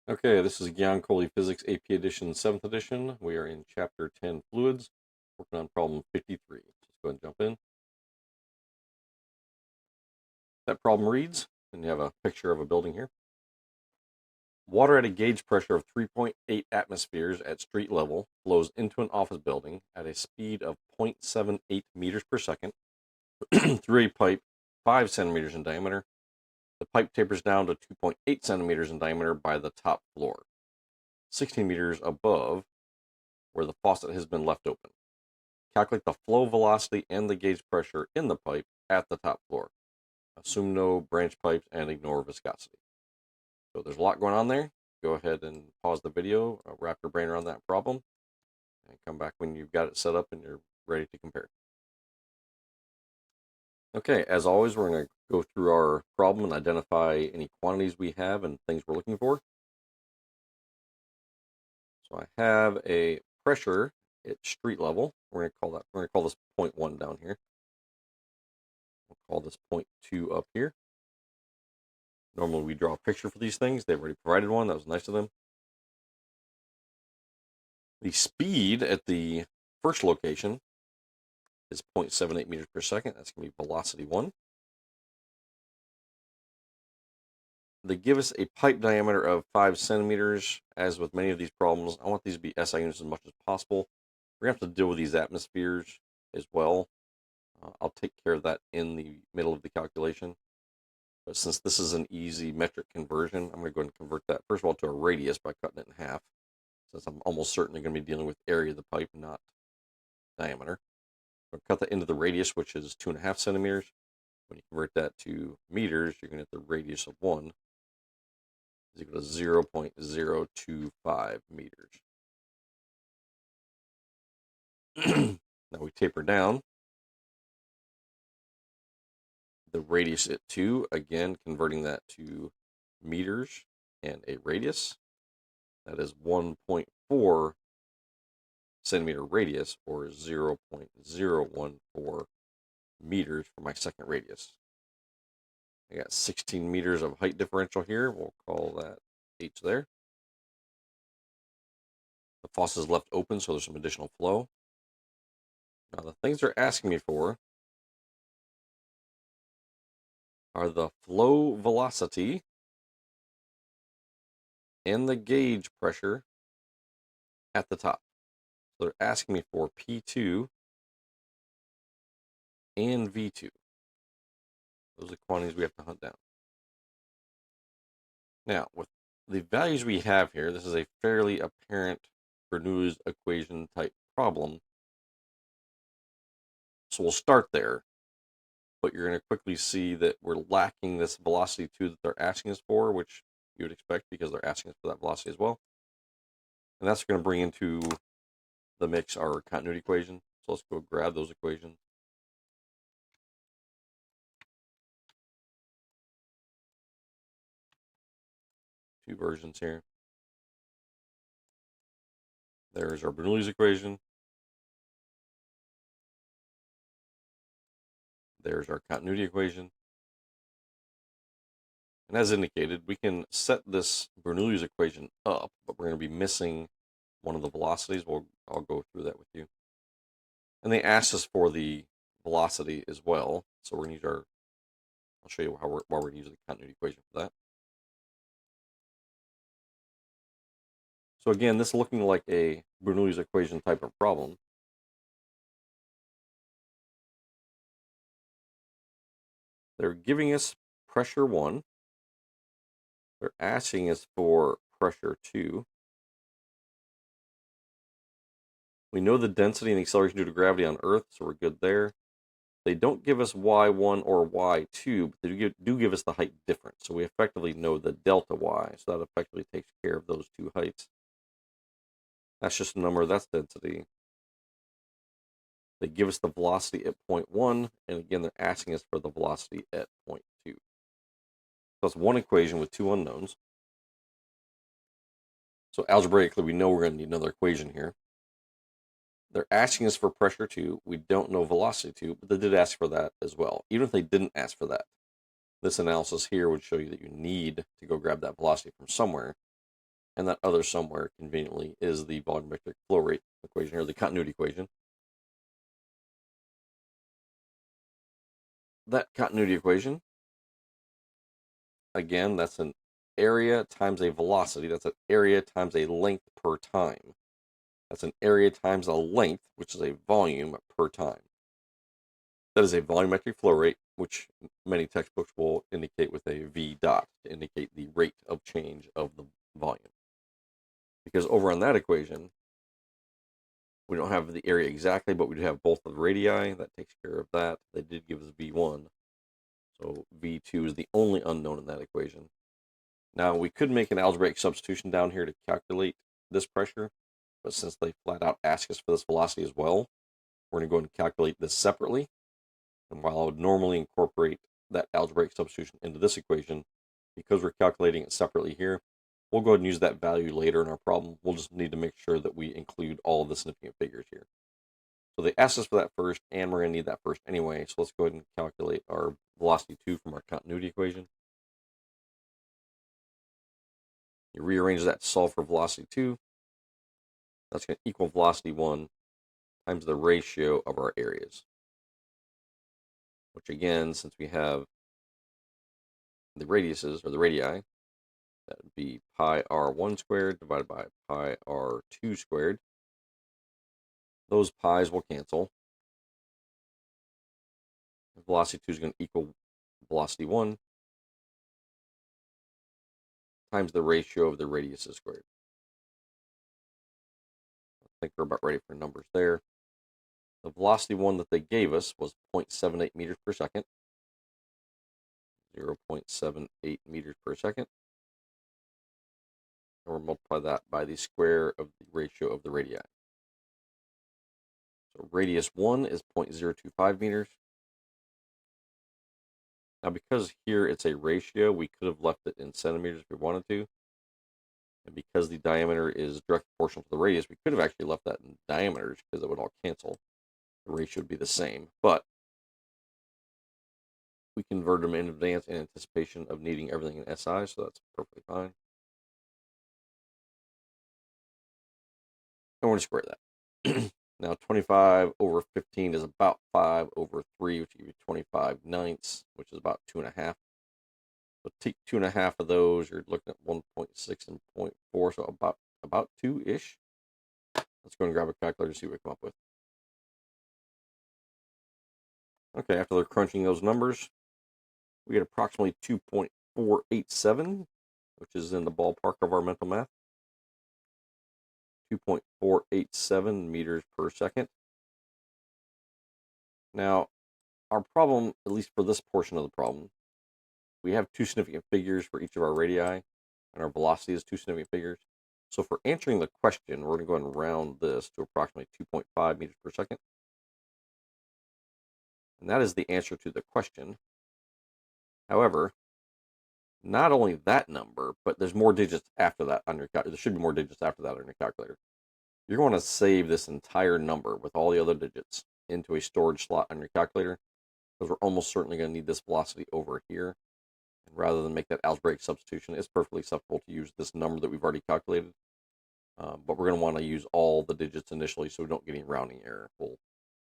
Okay, this is Giancoli Physics AP Edition, 7th edition. We are in Chapter 10, Fluids, working on problem 53. Just go ahead and jump in. That problem reads, and you have a picture of a building here. Water at a gauge pressure of 3.8 atmospheres at street level flows into an office building at a speed of 0.78 meters per second through a pipe 5 centimeters in diameter. The pipe tapers down to 2.8 centimeters in diameter by the top floor, 16 meters above where the faucet has been left open. Calculate the flow velocity and the gauge pressure in the pipe at the top floor. Assume no branch pipes and ignore viscosity. So there's a lot going on there. Go ahead and pause the video, wrap your brain around that problem, and come back when you've got it set up and you're ready to compare. Okay, as always, we're going to go through our problem and identify any quantities we have and things we're looking for. So I have a pressure at street level. We're going to call this 0.1 down here. We'll call this 0.2 up here. Normally we draw a picture for these things. They've already provided one. That was nice of them. The speed at the first location is 0.78 meters per second. That's going to be velocity 1. They give us a pipe diameter of 5 centimeters. As with many of these problems, I want these to be SI units as much as possible. We're going to have to deal with these atmospheres as well. I'll take care of that in the middle of the calculation. But since this is an easy metric conversion, I'm going to go ahead and convert that, first of all, to a radius by cutting it in half, since I'm almost certainly going to be dealing with area of the pipe, not diameter. I'll cut that into the radius, which is 2.5 centimeters. When you convert that to meters, you're going to get the radius of 1 is equal to 0.025 meters. Now we taper down. The radius at 2, again, converting that to meters and a radius. That is 1.4 centimeter radius, or 0.014 meters for my second radius. I got 16 meters of height differential here. We'll call that H there. The faucet is left open, so there's some additional flow. Now, the things they're asking me for are the flow velocity and the gauge pressure at the top. So they're asking me for P2 and V2. Those are the quantities we have to hunt down. Now, with the values we have here, this is a fairly apparent Bernoulli's equation type problem. So we'll start there, but you're going to quickly see that we're lacking this velocity 2 that they're asking us for, which you would expect because they're asking us for that velocity as well. And that's going to bring into the mix our continuity equation. So let's go grab those equations. Two versions here. There's our Bernoulli's equation. There's our continuity equation. And as indicated, we can set this Bernoulli's equation up, but we're going to be missing one of the velocities. I'll go through that with you. And they asked us for the velocity as well. So we're going to use I'll show you why we're going to use the continuity equation for that. So again, this is looking like a Bernoulli's equation type of problem. They're giving us pressure 1. They're asking us for pressure 2. We know the density and the acceleration due to gravity on Earth, so we're good there. They don't give us y1 or y2, but they do give us the height difference. So we effectively know the delta y. So that effectively takes care of those two heights. That's just a number. That's density. They give us the velocity at 0.1, and again, they're asking us for the velocity at 0.2. So that's one equation with two unknowns. So algebraically, we know we're going to need another equation here. They're asking us for pressure 2. We don't know velocity 2, but they did ask for that as well. Even if they didn't ask for that, this analysis here would show you that you need to go grab that velocity from somewhere. And that other somewhere, conveniently, is the volumetric flow rate equation, or the continuity equation. That continuity equation, again, that's an area times a velocity. That's an area times a length per time. That's an area times a length, which is a volume per time. That is a volumetric flow rate, which many textbooks will indicate with a V dot to indicate the rate of change of the volume. Because over on that equation, we don't have the area exactly, but we do have both of the radii. That takes care of that. They did give us V1. So V2 is the only unknown in that equation. Now, we could make an algebraic substitution down here to calculate this pressure, but since they flat out ask us for this velocity as well, we're going to go ahead and calculate this separately. And while I would normally incorporate that algebraic substitution into this equation, because we're calculating it separately here, we'll go ahead and use that value later in our problem. We'll just need to make sure that we include all of the significant figures here. So they asked us for that first, and we're going to need that first anyway. So let's go ahead and calculate our velocity 2 from our continuity equation. You rearrange that to solve for velocity 2. That's going to equal velocity 1 times the ratio of our areas. Which again, since we have the radiuses, or the radii, that would be pi r1 squared divided by pi r2 squared. Those pi's will cancel. Velocity 2 is going to equal velocity 1 times the ratio of the radiuses squared. I think we're about ready for numbers there. The velocity 1 that they gave us was 0.78 meters per second. 0.78 meters per second. And we'll multiply that by the square of the ratio of the radii. So radius 1 is 0.025 meters. Now, because here it's a ratio, we could have left it in centimeters if we wanted to. And because the diameter is directly proportional to the radius, we could have actually left that in diameters because it would all cancel. The ratio would be the same. But we converted them in advance in anticipation of needing everything in SI, so that's perfectly fine. And we're going to square that. Now, 25 over 15 is about 5 over 3, which gives you 25 ninths, which is about 2.5. So take 2.5 of those, you're looking at 1.6 and 0.4, so about 2-ish. Let's go and grab a calculator and see what we come up with. Okay, after they're crunching those numbers, we get approximately 2.487, which is in the ballpark of our mental math. 2.487 meters per second. Now, our problem, at least for this portion of the problem, we have two significant figures for each of our radii, and our velocity is two significant figures. So for answering the question, we're going to go ahead and round this to approximately 2.5 meters per second. And that is the answer to the question. However, not only that number, but there's more digits after that on your calculator. There should be more digits after that on your calculator. You're going to save this entire number with all the other digits into a storage slot on your calculator, because we're almost certainly going to need this velocity over here. And rather than make that algebraic substitution, it's perfectly acceptable to use this number that we've already calculated. But we're going to want to use all the digits initially so we don't get any rounding error.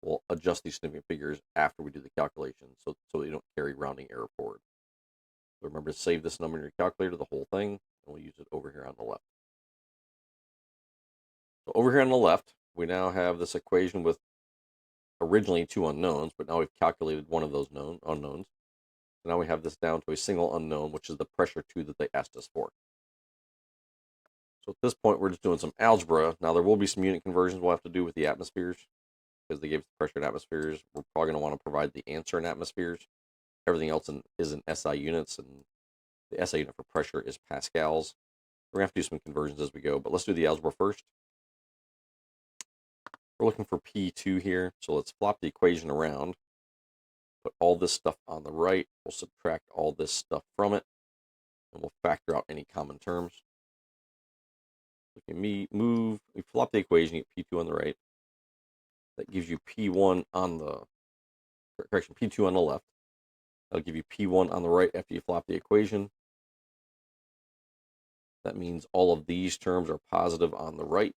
We'll adjust these significant figures after we do the calculation so you don't carry rounding error forward. So remember to save this number in your calculator, the whole thing, and we'll use it over here on the left. So over here on the left, we now have this equation with originally two unknowns, but now we've calculated one of those unknowns. So now we have this down to a single unknown, which is the pressure 2 that they asked us for. So at this point, we're just doing some algebra. Now, there will be some unit conversions we'll have to do with the atmospheres, because they gave us the pressure in atmospheres. We're probably going to want to provide the answer in atmospheres. Everything else is in SI units, and the SI unit for pressure is pascals. We're going to have to do some conversions as we go, but let's do the algebra first. We're looking for P2 here, so let's flop the equation around. Put all this stuff on the right. We'll subtract all this stuff from it, and we'll factor out any common terms. We flop the equation, you get P2 on the right. That gives you P1 on the, correction, P2 on the left. That'll give you P1 on the right after you flop the equation. That means all of these terms are positive on the right.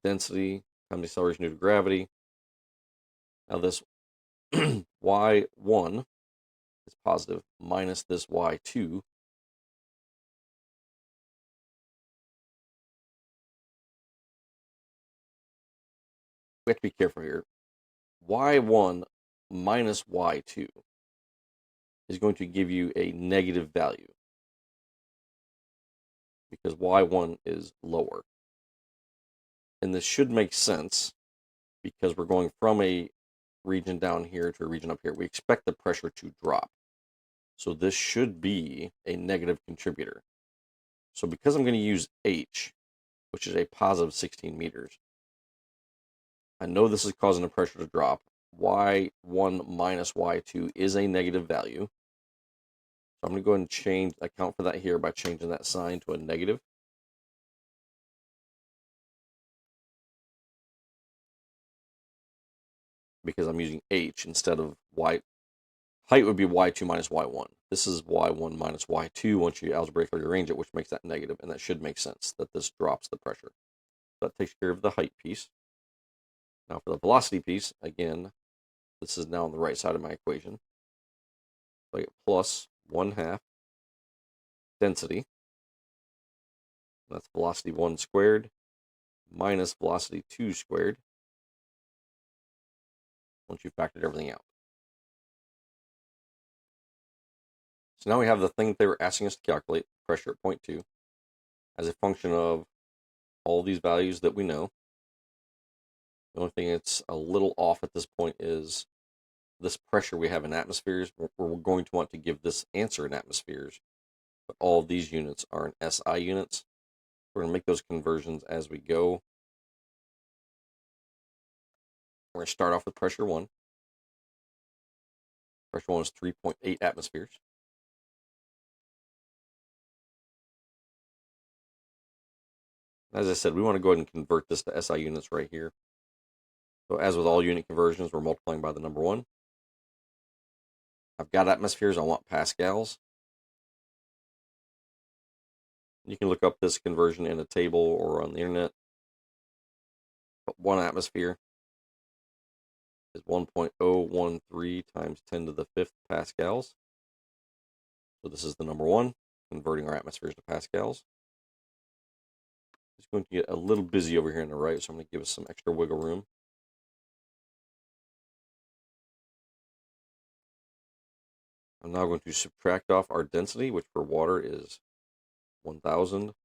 Density times acceleration due to gravity. Now this y1 is positive minus this y2. We have to be careful here. Y1 minus y2 is going to give you a negative value because y1 is lower. And this should make sense because we're going from a region down here to a region up here. We expect the pressure to drop. So this should be a negative contributor. So because I'm going to use H, which is a positive 16 meters, I know this is causing the pressure to drop. Y1 minus Y2 is a negative value. So I'm going to go ahead and account for that here by changing that sign to a negative. Because I'm using H instead of Y. Height would be Y2 minus Y1. This is Y1 minus Y2 once you algebraically rearrange it, which makes that negative, and that should make sense that this drops the pressure. That takes care of the height piece. Now for the velocity piece, again, this is now on the right side of my equation. So I get plus 1/2 density. That's velocity 1 squared minus velocity 2 squared once you factored everything out. So now we have the thing that they were asking us to calculate, pressure at point 2, as a function of all these values that we know. The only thing that's a little off at this point is this pressure we have in atmospheres. We're going to want to give this answer in atmospheres, but all of these units are in SI units. We're going to make those conversions as we go. We're going to start off with pressure 1. Pressure 1 is 3.8 atmospheres. As I said, we want to go ahead and convert this to SI units right here. So as with all unit conversions, we're multiplying by the number 1. I've got atmospheres, I want pascals. You can look up this conversion in a table or on the internet. But 1 atmosphere is 1.013 times 10 to the 5th pascals. So this is the number 1, converting our atmospheres to pascals. It's going to get a little busy over here on the right, so I'm going to give us some extra wiggle room. I'm now going to subtract off our density, which for water is 1,000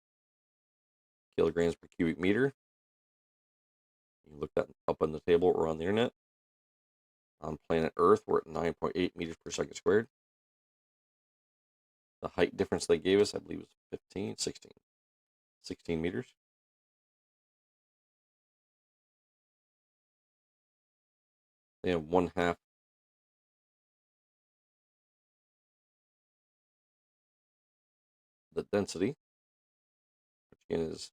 kilograms per cubic meter. You can look that up on the table or on the internet. On planet Earth, we're at 9.8 meters per second squared. The height difference they gave us, I believe, was 16 meters. They have 1/2 the density, which again is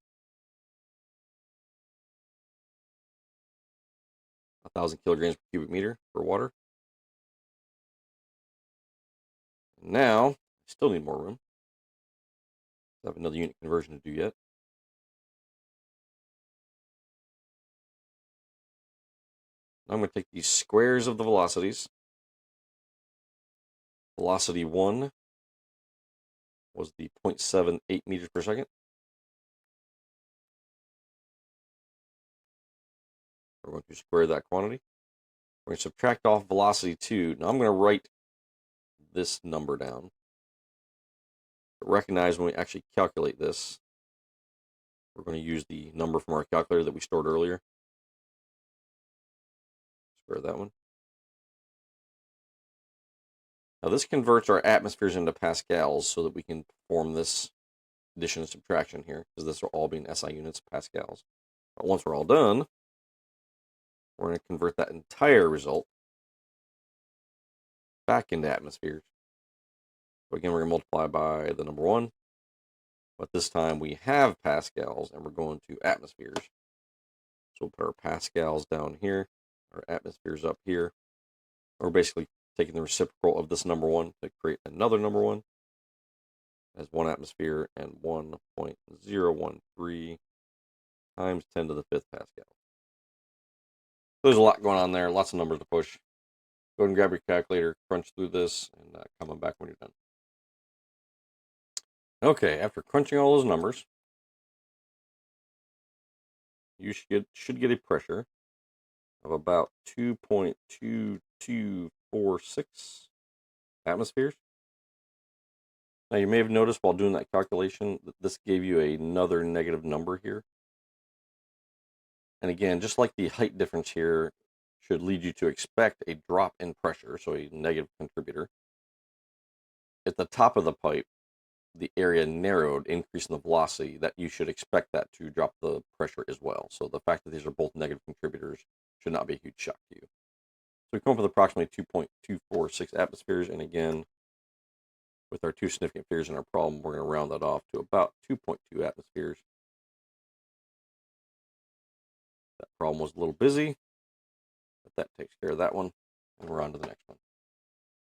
1,000 kilograms per cubic meter for water. Now, I still need more room. I have another unit conversion to do yet. Now I'm going to take these squares of the velocities. Velocity 1 was the 0.78 meters per second. We're going to square that quantity. We're going to subtract off velocity 2. Now I'm going to write this number down. But recognize when we actually calculate this, we're going to use the number from our calculator that we stored earlier. Square that one. Now this converts our atmospheres into pascals so that we can perform this addition and subtraction here, because this will all be in SI units, pascals. But once we're all done, we're going to convert that entire result back into atmospheres. So again, we're going to multiply by the number 1, but this time we have pascals and we're going to atmospheres. So we'll put our pascals down here, our atmospheres up here. We're basically taking the reciprocal of this number 1 to create another number 1. as 1 atmosphere and 1.013 times 10 to the 5th Pascal. There's a lot going on there, lots of numbers to push. Go ahead and grab your calculator, crunch through this, and come on back when you're done. Okay, after crunching all those numbers, you should get a pressure of about 2.2246 atmospheres. Now, you may have noticed while doing that calculation that this gave you another negative number here. And again, just like the height difference here should lead you to expect a drop in pressure, so a negative contributor. At the top of the pipe, the area narrowed, increasing the velocity, that you should expect that to drop the pressure as well. So the fact that these are both negative contributors should not be a huge shock to you. So we come up with approximately 2.246 atmospheres, and again, with our two significant figures in our problem, we're going to round that off to about 2.2 atmospheres. That problem was a little busy, but that takes care of that one, and we're on to the next one.